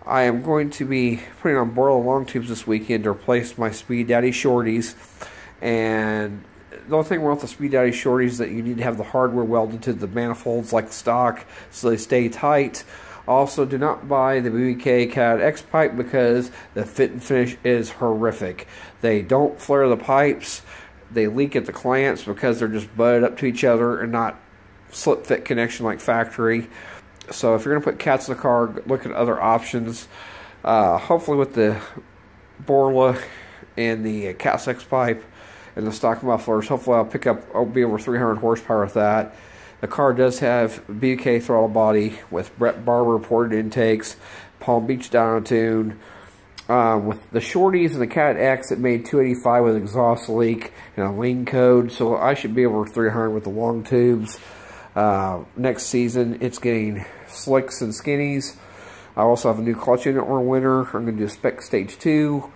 I am going to be putting on Borla long tubes this weekend to replace my Speed Daddy shorties. And the only thing wrong with the Speed Daddy shorties is that you need to have the hardware welded to the manifolds like stock so they stay tight. Also, do not buy the BBK catless pipe because the fit and finish is horrific. They don't flare the pipes. They leak at the clamps because they're just butted up to each other and not slip fit connection like factory. So if you're going to put cats in the car, look at other options. Hopefully with the Borla and the catless pipe and the stock mufflers, hopefully I'll be over 300 horsepower with that. The car does have BBK throttle body with Brett Barber ported intakes, Palm Beach dyno tune. With the shorties and the Cat X, it made 285 with exhaust leak and a lean code, so I should be over 300 with the long tubes. Next season, it's getting slicks and skinnies. I also have a new clutch unit or winter. I'm going to do spec stage 2,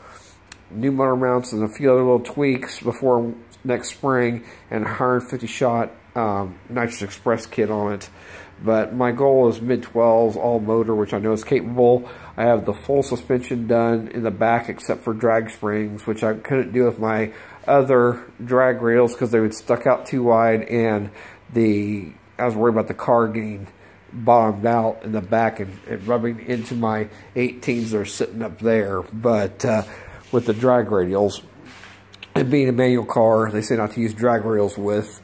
new motor mounts, and a few other little tweaks before next spring, and a 150 shot nitrous express kit on it. But my goal is mid-12s all motor, which I know is capable. I have the full suspension done in the back except for drag springs, which I couldn't do with my other drag rails because they would stuck out too wide, and I was worried about the car getting bottomed out in the back and rubbing into my 18s that are sitting up there. But with the drag radials, and being a manual car, they say not to use drag rails with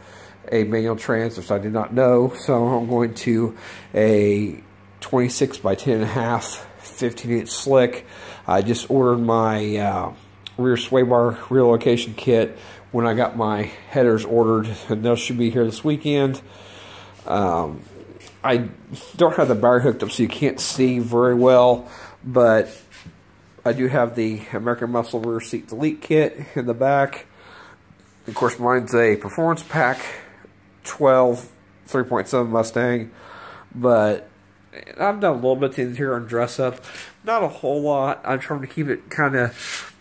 a manual transfer, so I did not know. So I'm going to a 26 by 10.5 15-inch slick. I just ordered my rear sway bar relocation kit when I got my headers ordered, and those should be here this weekend. I don't have the battery hooked up, so you can't see very well, but I do have the American Muscle rear seat delete kit in the back. Of course, mine's a performance pack 12 3.7 Mustang, but I've done a little bit to the interior and dress up. Not a whole lot. I'm trying to keep it kind of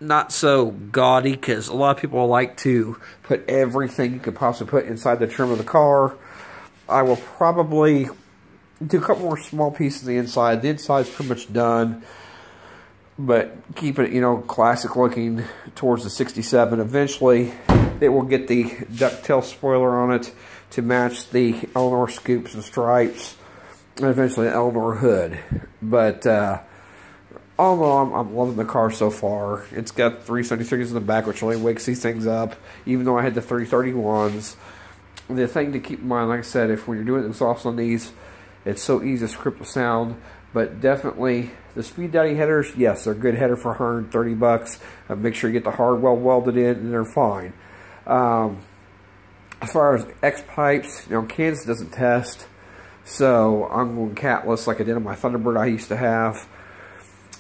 not so gaudy, because a lot of people like to put everything you could possibly put inside the trim of the car. I will probably do a couple more small pieces on the inside. The inside's pretty much done, but keep it, classic looking towards the 67. Eventually, it will get the ducktail spoiler on it to match the Eleanor scoops and stripes, and eventually an Eleanor hood. But all in all, I'm loving the car so far. It's got 373s in the back, which really wakes these things up, even though I had the 331s. The thing to keep in mind, like I said, if when you're doing exhaust on these, it's so easy to script the sound. But definitely, the Speed Daddy headers, yes, they're a good header for 130 bucks. Make sure you get the hardware welded in, and they're fine. As far as X pipes, Kansas doesn't test, so I'm going catless like I did on my Thunderbird I used to have.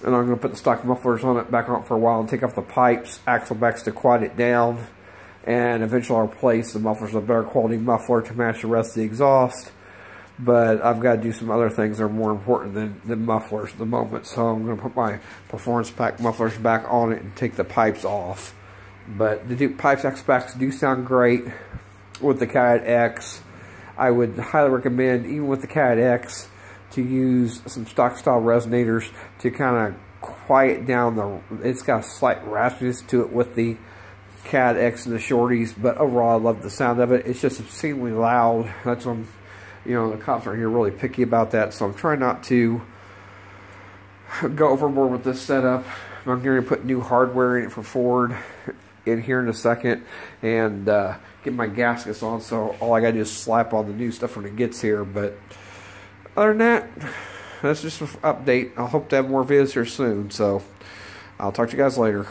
And I'm going to put the stock mufflers on it, back on it for a while, and take off the pipes, axle backs to quiet it down. And eventually I'll replace the mufflers with a better quality muffler to match the rest of the exhaust. But I've got to do some other things that are more important than mufflers at the moment. So I'm going to put my performance pack mufflers back on it and take the pipes off. But the pipes X backs do sound great with the Cat X. I would highly recommend, even with the Cat X, to use some stock style resonators to kind of quiet down it's got a slight raspiness to it with the Cat X and the shorties, but overall I love the sound of it. It's just obscenely loud. That's when the cops are here really picky about that, so I'm trying not to go overboard with this setup. I'm going to put new hardware in it for Ford in here in a second, and get my gaskets on, so all I gotta do is slap on the new stuff when it gets here. But other than that, that's just an update. I hope to have more videos here soon, so I'll talk to you guys later.